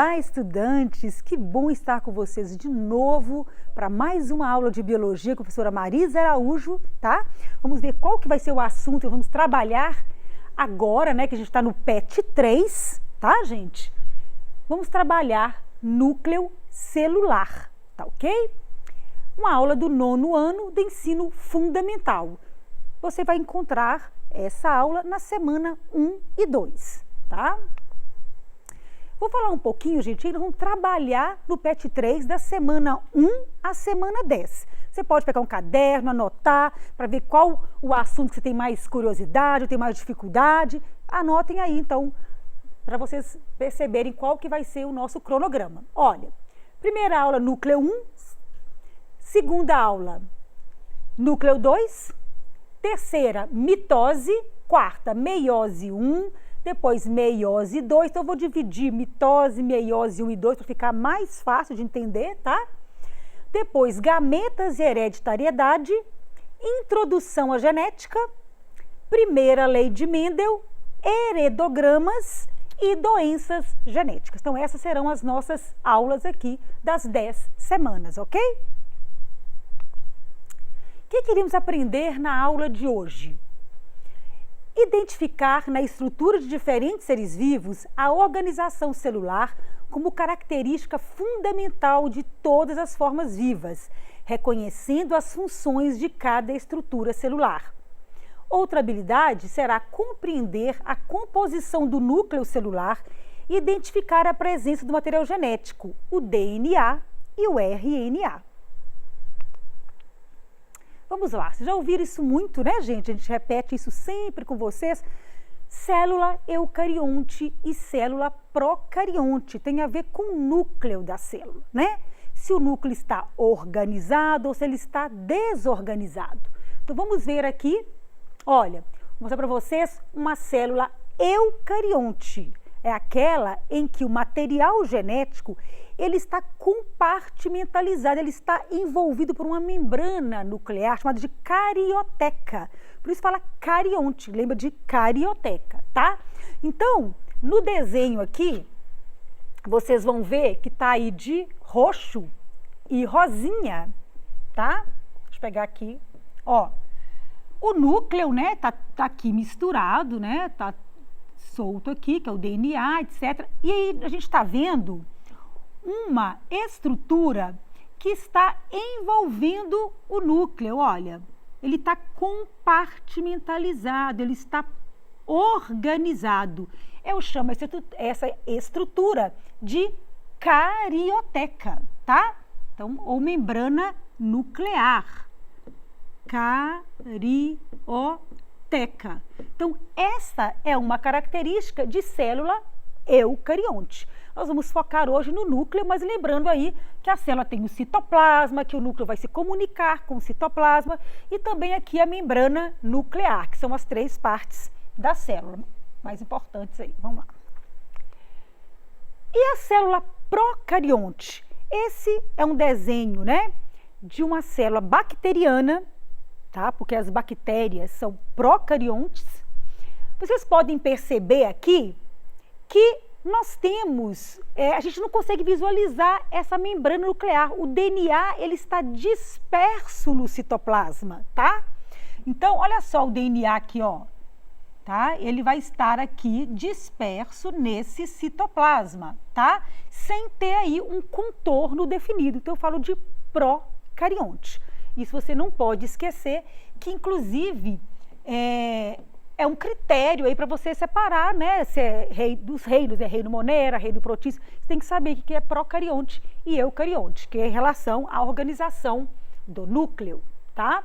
Olá, estudantes! Que bom estar com vocês de novo para mais uma aula de biologia com a professora Marisa Araújo, tá? Vamos ver qual que vai ser o assunto, vamos trabalhar agora, né, que a gente está no PET 3, tá, gente? Vamos trabalhar núcleo celular, tá ok? Uma aula do 9º ano do ensino fundamental. Você vai encontrar essa aula na semana 1 e 2, tá? Vou falar um pouquinho, gente, nós vamos trabalhar no PET 3 da semana 1 à semana 10. Você pode pegar um caderno, anotar, para ver qual o assunto que você tem mais curiosidade, ou tem mais dificuldade. Anotem aí, então, para vocês perceberem qual que vai ser o nosso cronograma. Olha, primeira aula, núcleo 1. Segunda aula, núcleo 2. Terceira, mitose. Quarta, meiose 1. Depois, meiose 2, então eu vou dividir mitose, meiose 1 e 2 para ficar mais fácil de entender, tá? Depois, gametas e hereditariedade, introdução à genética, primeira lei de Mendel, heredogramas e doenças genéticas. Então, essas serão as nossas aulas aqui das 10 semanas, ok? O que queríamos aprender na aula de hoje? Identificar na estrutura de diferentes seres vivos a organização celular como característica fundamental de todas as formas vivas, reconhecendo as funções de cada estrutura celular. Outra habilidade será compreender a composição do núcleo celular e identificar a presença do material genético, o DNA e o RNA. Vamos lá, vocês já ouviram isso muito, né, gente? A gente repete isso sempre com vocês. Célula eucarionte e célula procarionte tem a ver com o núcleo da célula, né? Se o núcleo está organizado ou se ele está desorganizado. Então, vamos ver aqui, olha, vou mostrar para vocês uma célula eucarionte. É aquela em que o material genético ele está compartimentalizado, ele está envolvido por uma membrana nuclear chamada de carioteca. Por isso fala carionte, lembra de carioteca, tá? Então, no desenho aqui, vocês vão ver que tá aí de roxo e rosinha, tá? Deixa eu pegar aqui, ó. O núcleo, né, tá aqui misturado, né, tá solto aqui, que é o DNA, etc. E aí a gente está vendo uma estrutura que está envolvendo o núcleo, olha, ele está compartimentalizado, ele está organizado. Eu chamo essa estrutura de carioteca, tá? Então, ou membrana nuclear, carioteca. Então, essa é uma característica de célula eucarionte. Nós vamos focar hoje no núcleo, mas lembrando aí que a célula tem o citoplasma, que o núcleo vai se comunicar com o citoplasma e também aqui a membrana nuclear, que são as 3 partes da célula mais importantes aí. Vamos lá. E a célula procarionte? Esse é um desenho, né, de uma célula bacteriana, tá? Porque as bactérias são procariontes. Vocês podem perceber aqui que nós temos, a gente não consegue visualizar essa membrana nuclear. O DNA, ele está disperso no citoplasma, tá? Então, olha só o DNA aqui, ó, tá? Ele vai estar aqui disperso nesse citoplasma, tá? Sem ter aí um contorno definido. Então, eu falo de procarionte. Isso você não pode esquecer, que inclusive é um critério aí para você separar, né? Se é dos reinos, é reino Monera, reino Protístio. Você tem que saber o que é procarionte e eucarionte, que é em relação à organização do núcleo, tá?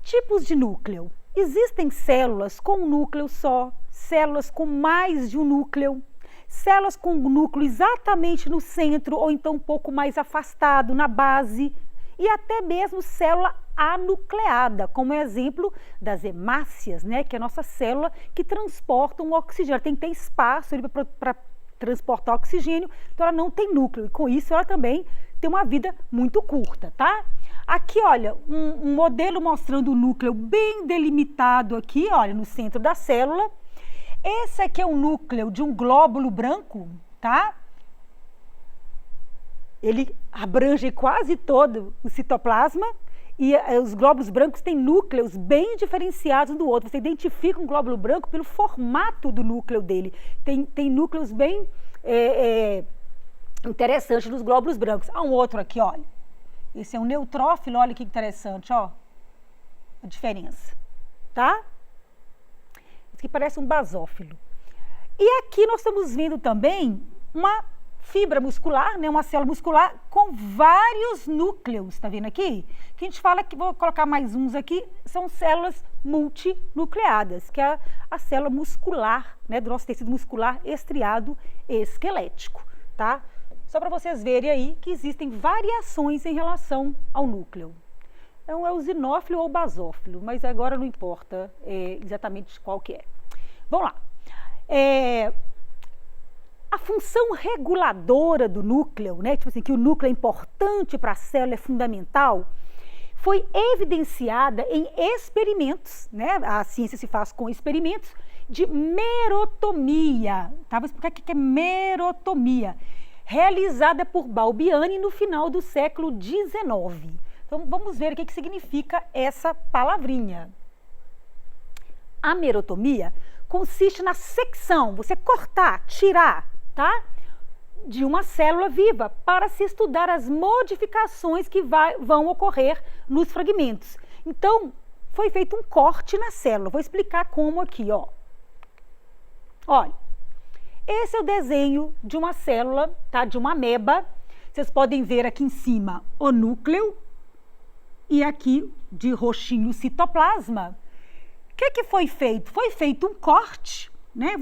Tipos de núcleo. Existem células com um núcleo só, células com mais de um núcleo, células com um núcleo exatamente no centro ou então um pouco mais afastado, na base, e até mesmo célula anucleada, como exemplo das hemácias, né, que é a nossa célula que transporta um oxigênio. Ela tem que ter espaço para transportar oxigênio, então ela não tem núcleo, e com isso ela também tem uma vida muito curta, tá? Aqui, olha, um modelo mostrando o núcleo bem delimitado aqui, olha, no centro da célula. Esse aqui é o núcleo de um glóbulo branco, tá? Ele abrange quase todo o citoplasma e os glóbulos brancos têm núcleos bem diferenciados um do outro. Você identifica um glóbulo branco pelo formato do núcleo dele. Tem núcleos bem interessantes nos glóbulos brancos. Há um outro aqui, olha. Esse é um neutrófilo, olha que interessante, ó. A diferença, tá? Esse aqui parece um basófilo. E aqui nós estamos vendo também uma fibra muscular, né, uma célula muscular com vários núcleos, tá vendo aqui? Que a gente fala que, vou colocar mais uns aqui, são células multinucleadas, que é a célula muscular, né, do nosso tecido muscular estriado esquelético, tá? Só para vocês verem aí que existem variações em relação ao núcleo. Então é o eosinófilo ou basófilo, mas agora não importa exatamente qual que é. Vamos lá. A função reguladora do núcleo, né, tipo assim, que o núcleo é importante para a célula, é fundamental, foi evidenciada em experimentos, né, a ciência se faz com experimentos de merotomia. Tá? Vou explicar o que é merotomia, realizada por Balbiani no final do século XIX. Então vamos ver o que significa essa palavrinha. A merotomia consiste na secção, você cortar, tirar, tá? De uma célula viva para se estudar as modificações que vão ocorrer nos fragmentos. Então, foi feito um corte na célula. Vou explicar como aqui, ó. Olha, esse é o desenho de uma célula, tá? De uma ameba. Vocês podem ver aqui em cima o núcleo e aqui de roxinho o citoplasma. O que foi feito? Foi feito um corte, né?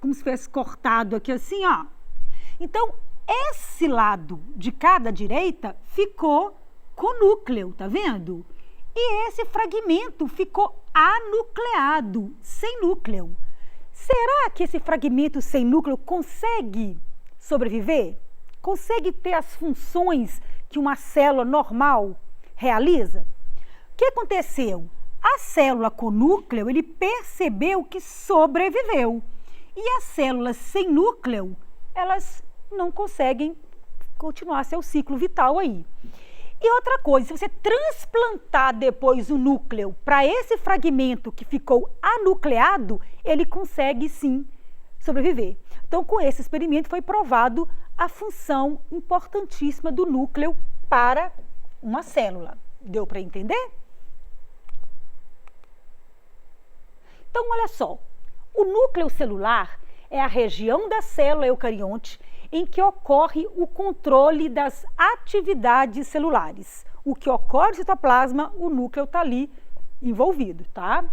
Como se fosse cortado aqui assim, ó. Então, esse lado de cada direita ficou com núcleo, tá vendo? E esse fragmento ficou anucleado, sem núcleo. Será que esse fragmento sem núcleo consegue sobreviver? Consegue ter as funções que uma célula normal realiza? O que aconteceu? A célula com núcleo, ele percebeu que sobreviveu. E as células sem núcleo, elas não conseguem continuar seu ciclo vital aí. E outra coisa, se você transplantar depois o núcleo para esse fragmento que ficou anucleado, ele consegue sim sobreviver. Então, com esse experimento foi provado a função importantíssima do núcleo para uma célula. Deu para entender? Então, olha só, o núcleo celular é a região da célula eucarionte em que ocorre o controle das atividades celulares. O que ocorre no citoplasma, o núcleo está ali envolvido, tá?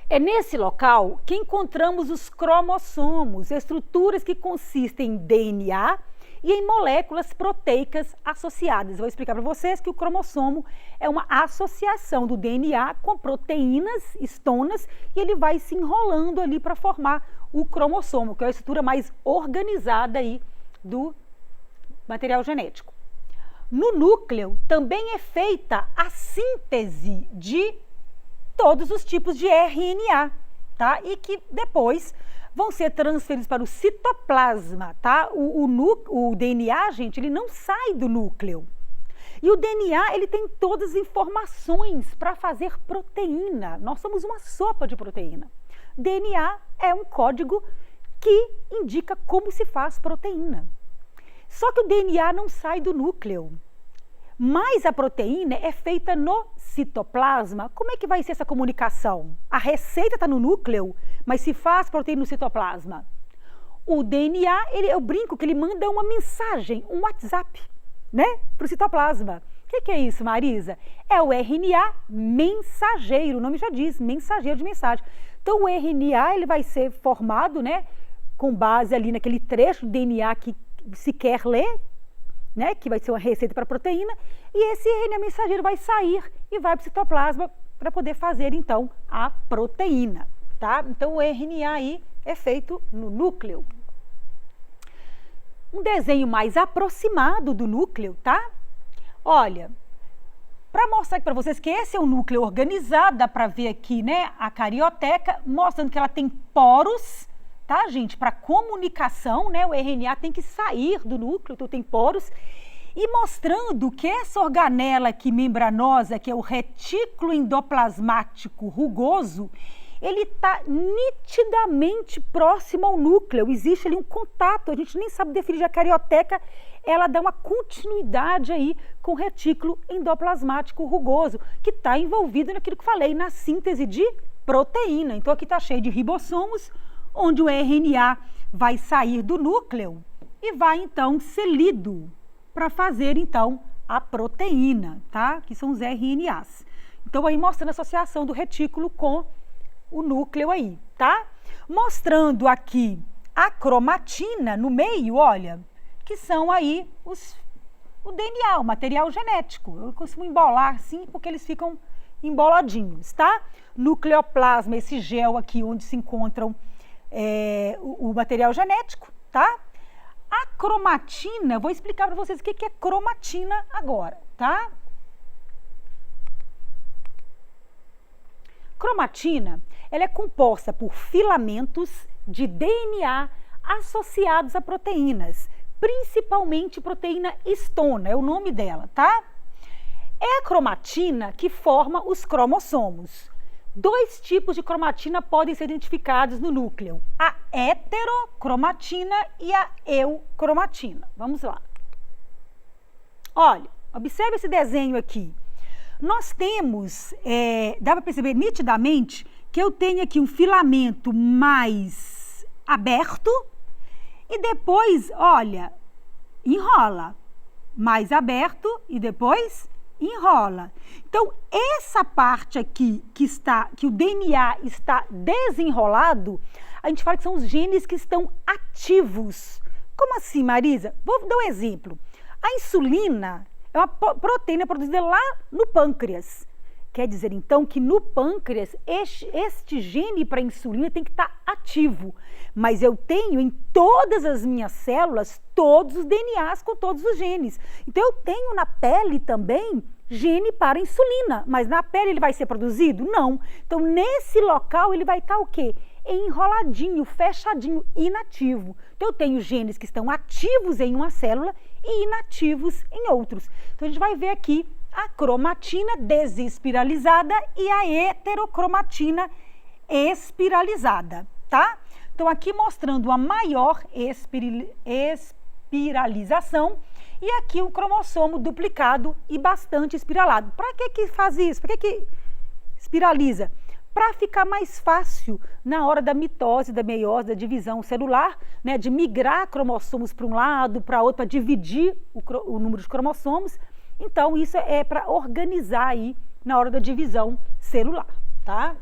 É nesse local que encontramos os cromossomos, estruturas que consistem em DNA e em moléculas proteicas associadas. Eu vou explicar para vocês que o cromossomo é uma associação do DNA com proteínas, histonas, e ele vai se enrolando ali para formar o cromossomo, que é a estrutura mais organizada aí do material genético. No núcleo também é feita a síntese de todos os tipos de RNA, tá? E que depois vão ser transferidos para o citoplasma, tá? O DNA, gente, ele não sai do núcleo. E o DNA, ele tem todas as informações para fazer proteína. Nós somos uma sopa de proteína. DNA é um código que indica como se faz proteína. Só que o DNA não sai do núcleo. Mas a proteína é feita no citoplasma. Como é que vai ser essa comunicação? A receita está no núcleo, mas se faz proteína no citoplasma. O DNA, eu brinco que ele manda uma mensagem, um WhatsApp, né, para o citoplasma. O que é isso, Marisa? É o RNA mensageiro, o nome já diz, mensageiro de mensagem. Então, o RNA, ele vai ser formado, né, com base ali naquele trecho do DNA que se quer ler, né, que vai ser uma receita para a proteína, e esse RNA mensageiro vai sair e vai para o citoplasma para poder fazer, então, a proteína, tá? Então, o RNA aí é feito no núcleo. Um desenho mais aproximado do núcleo, tá? Olha, para mostrar aqui para vocês que esse é o núcleo organizado, dá para ver aqui, né, a carioteca, mostrando que ela tem poros, tá, gente? Para comunicação, né, o RNA tem que sair do núcleo, então tem poros, e mostrando que essa organela aqui membranosa, que é o retículo endoplasmático rugoso, ele está nitidamente próximo ao núcleo, existe ali um contato, a gente nem sabe definir a carioteca, ela dá uma continuidade aí com o retículo endoplasmático rugoso, que está envolvido naquilo que falei, na síntese de proteína. Então aqui está cheio de ribossomos, onde o RNA vai sair do núcleo e vai então ser lido para fazer então a proteína, tá? Que são os RNAs. Então aí mostrando a associação do retículo com o núcleo aí, tá? Mostrando aqui a cromatina no meio, olha, que são aí o DNA, o material genético. Eu costumo embolar assim porque eles ficam emboladinhos, tá? Nucleoplasma, esse gel aqui onde se encontram o material genético, tá? A cromatina, vou explicar para vocês o que é cromatina agora, tá? Cromatina, ela é composta por filamentos de DNA associados a proteínas, principalmente proteína histona, é o nome dela, tá? É a cromatina que forma os cromossomos. Dois tipos de cromatina podem ser identificados no núcleo, a heterocromatina e a eucromatina. Vamos lá. Olha, observe esse desenho aqui. Nós temos, dá para perceber nitidamente que eu tenho aqui um filamento mais aberto e depois, olha, enrola. Mais aberto e depois enrola. Então, essa parte aqui que o DNA está desenrolado, a gente fala que são os genes que estão ativos. Como assim, Marisa? Vou dar um exemplo. A insulina é uma proteína produzida lá no pâncreas. Quer dizer, então, que no pâncreas, este gene para insulina tem que estar ativo. Mas eu tenho em todas as minhas células, todos os DNAs com todos os genes. Então, eu tenho na pele também gene para insulina. Mas na pele ele vai ser produzido? Não. Então, nesse local, ele vai estar o quê? Enroladinho, fechadinho, inativo. Então, eu tenho genes que estão ativos em uma célula e inativos em outros. Então, a gente vai ver aqui a cromatina desespiralizada e a heterocromatina espiralizada, tá? Então, aqui mostrando a maior espiralização e aqui o cromossomo duplicado e bastante espiralado. Para que faz isso? Para que espiraliza? Para ficar mais fácil na hora da mitose, da meiose, da divisão celular, né, de migrar cromossomos para um lado, para outro, para dividir o número de cromossomos. Então, isso é para organizar aí na hora da divisão celular, tá?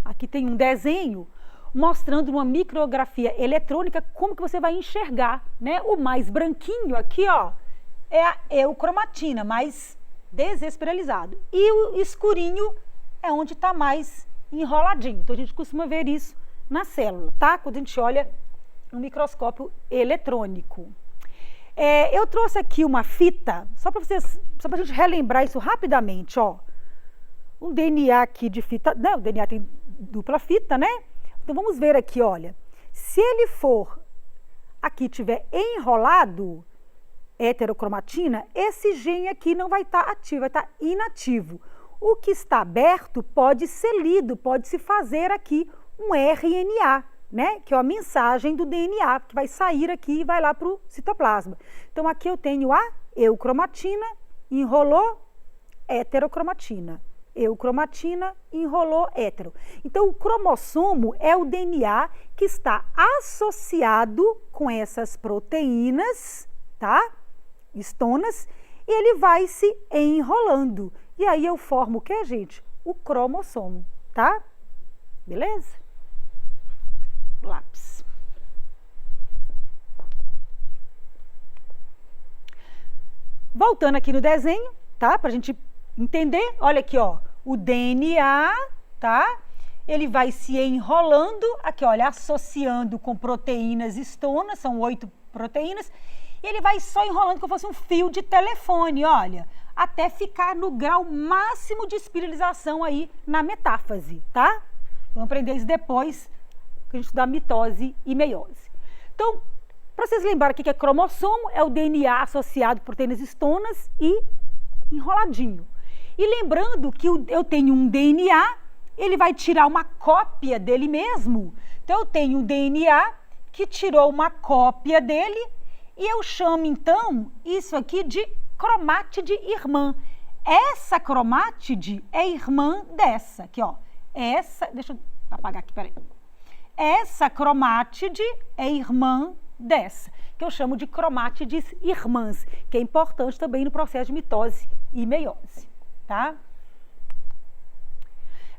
Aqui tem um desenho mostrando uma micrografia eletrônica, como que você vai enxergar, né? O mais branquinho aqui, ó, é a eucromatina, mais desespiralizado. E o escurinho é onde está mais enroladinho. Então, a gente costuma ver isso na célula, tá? Quando a gente olha no microscópio eletrônico. Eu trouxe aqui uma fita, só para a gente relembrar isso rapidamente, ó. Um DNA aqui de fita, não, o DNA tem dupla fita, né? Então vamos ver aqui, olha. Se ele for, aqui tiver enrolado, heterocromatina, esse gene aqui não vai estar ativo, vai estar inativo. O que está aberto pode ser lido, pode se fazer aqui um RNA, né? Que é a mensagem do DNA, que vai sair aqui e vai lá para o citoplasma. Então, aqui eu tenho a eucromatina, enrolou, heterocromatina. Eucromatina, enrolou, hétero. Então, o cromossomo é o DNA que está associado com essas proteínas, tá? Histonas, e ele vai se enrolando. E aí eu formo o que, gente? O cromossomo, tá? Beleza? Lápis. Voltando aqui no desenho, tá? Pra gente entender, olha aqui, ó, o DNA, tá? Ele vai se enrolando, aqui, olha, associando com proteínas histonas, são 8 proteínas, e ele vai só enrolando como se fosse um fio de telefone, olha. até ficar no grau máximo de espiralização aí na metáfase, tá? Vamos aprender isso depois, que a gente estudar mitose e meiose. Então, para vocês lembrarem o que é cromossomo, é o DNA associado por proteínas histonas e enroladinho. E lembrando que eu tenho um DNA, ele vai tirar uma cópia dele mesmo. Então, eu tenho um DNA que tirou uma cópia dele e eu chamo, então, isso aqui de cromátide irmã. Essa cromátide é irmã dessa aqui, ó. Essa, deixa eu apagar aqui, peraí. Essa cromátide é irmã dessa, que eu chamo de cromátides irmãs, que é importante também no processo de mitose e meiose, tá?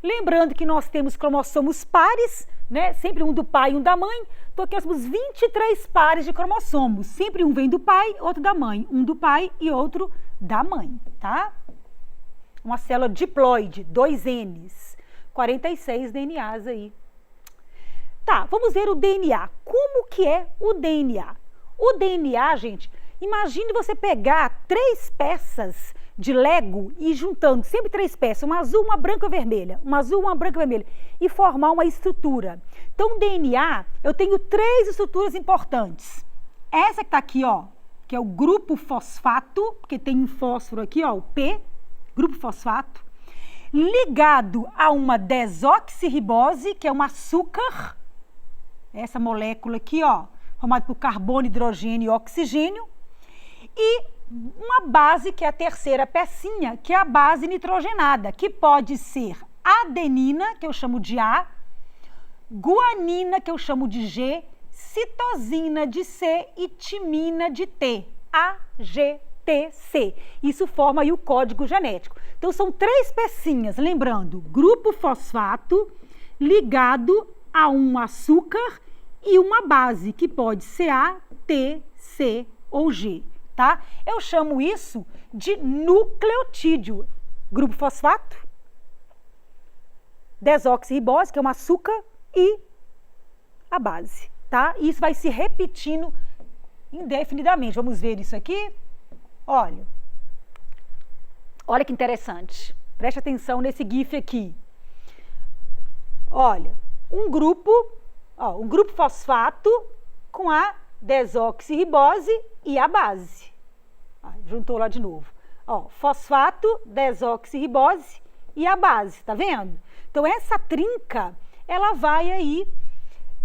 Lembrando que nós temos cromossomos pares, né? Sempre um do pai e um da mãe. Então aqui nós temos 23 pares de cromossomos. Sempre um vem do pai, outro da mãe. Um do pai e outro da mãe, tá? Uma célula diploide, 2 Ns, 46 DNAs aí. Tá, vamos ver o DNA. Como que é o DNA? O DNA, gente, imagine você pegar 3 peças de Lego e juntando sempre 3 peças, uma azul, uma branca e vermelha, uma azul, uma branca e vermelha, e formar uma estrutura. Então, DNA, eu tenho 3 estruturas importantes. Essa que está aqui, ó, que é o grupo fosfato, porque tem um fósforo aqui, ó, o P, grupo fosfato, ligado a uma desoxirribose, que é um açúcar, essa molécula aqui, ó, formada por carbono, hidrogênio e oxigênio, e uma base, que é a terceira pecinha, que é a base nitrogenada, que pode ser adenina, que eu chamo de A, guanina, que eu chamo de G, citosina de C e timina de T, AGTC. Isso forma aí o código genético. Então, são 3 pecinhas, lembrando, grupo fosfato ligado a um açúcar e uma base, que pode ser A, T, C ou G, tá? Eu chamo isso de nucleotídeo. Grupo fosfato, desoxirribose, que é um açúcar, e a base, tá? E isso vai se repetindo indefinidamente. Vamos ver isso aqui? Olha que interessante. Preste atenção nesse GIF aqui. Olha, um grupo fosfato com a desoxirribose e a base. Juntou lá de novo. Ó, fosfato, desoxirribose e a base, tá vendo? Então, essa trinca, ela vai aí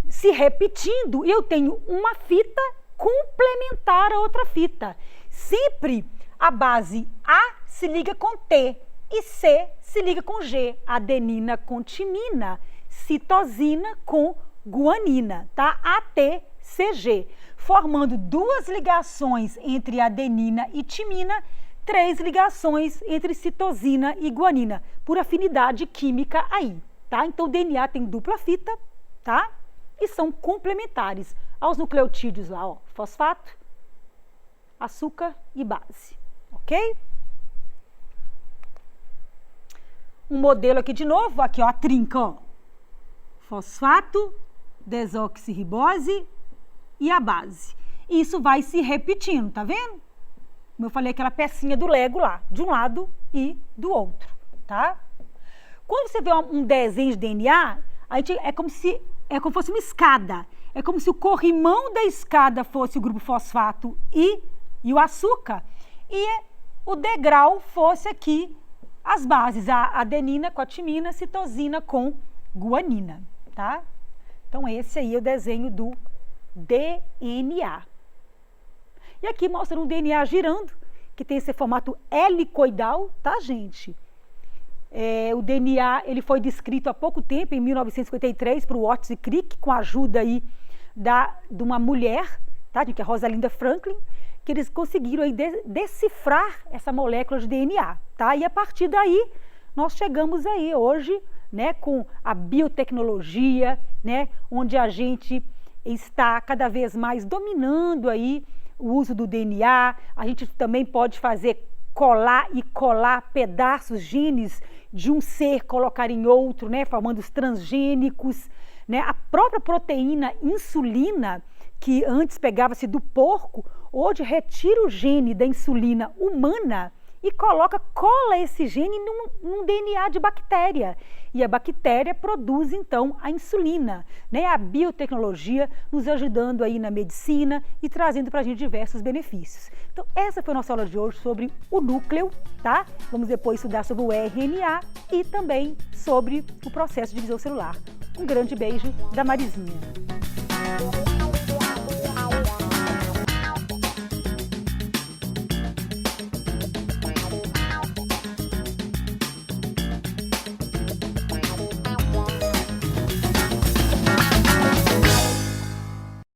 se repetindo e eu tenho uma fita complementar a outra fita. Sempre a base A se liga com T e C se liga com G. Adenina com timina, citosina com guanina, tá? ATCG, formando 2 ligações entre adenina e timina, 3 ligações entre citosina e guanina, por afinidade química aí, tá? Então, o DNA tem dupla fita, tá? E são complementares aos nucleotídeos lá, ó, fosfato, açúcar e base, ok? Um modelo aqui de novo, aqui ó, a trinca, ó, fosfato, desoxirribose e a base. Isso vai se repetindo, tá vendo? Como eu falei, aquela pecinha do Lego lá, de um lado e do outro, tá? Quando você vê um desenho de DNA, a gente, é como se fosse uma escada. É como se o corrimão da escada fosse o grupo fosfato e o açúcar, e o degrau fosse aqui as bases, a adenina com a timina, citosina com guanina, tá? Então, esse aí é o desenho do DNA. E aqui mostra um DNA girando, que tem esse formato helicoidal, tá, gente? O DNA, ele foi descrito há pouco tempo, em 1953, por Watts e Crick, com a ajuda aí de uma mulher, tá, que é Rosalind Franklin, que eles conseguiram aí decifrar essa molécula de DNA, tá? E a partir daí, nós chegamos aí hoje, né, com a biotecnologia, né, onde a gente está cada vez mais dominando aí o uso do DNA. A gente também pode fazer colar pedaços, genes de um ser, colocar em outro, né, formando os transgênicos, né? A própria proteína insulina, que antes pegava-se do porco, hoje retira o gene da insulina humana e cola esse gene num DNA de bactéria. E a bactéria produz, então, a insulina, né? A biotecnologia nos ajudando aí na medicina e trazendo para a gente diversos benefícios. Então, essa foi a nossa aula de hoje sobre o núcleo, tá? Vamos depois estudar sobre o RNA e também sobre o processo de divisão celular. Um grande beijo da Marizinha.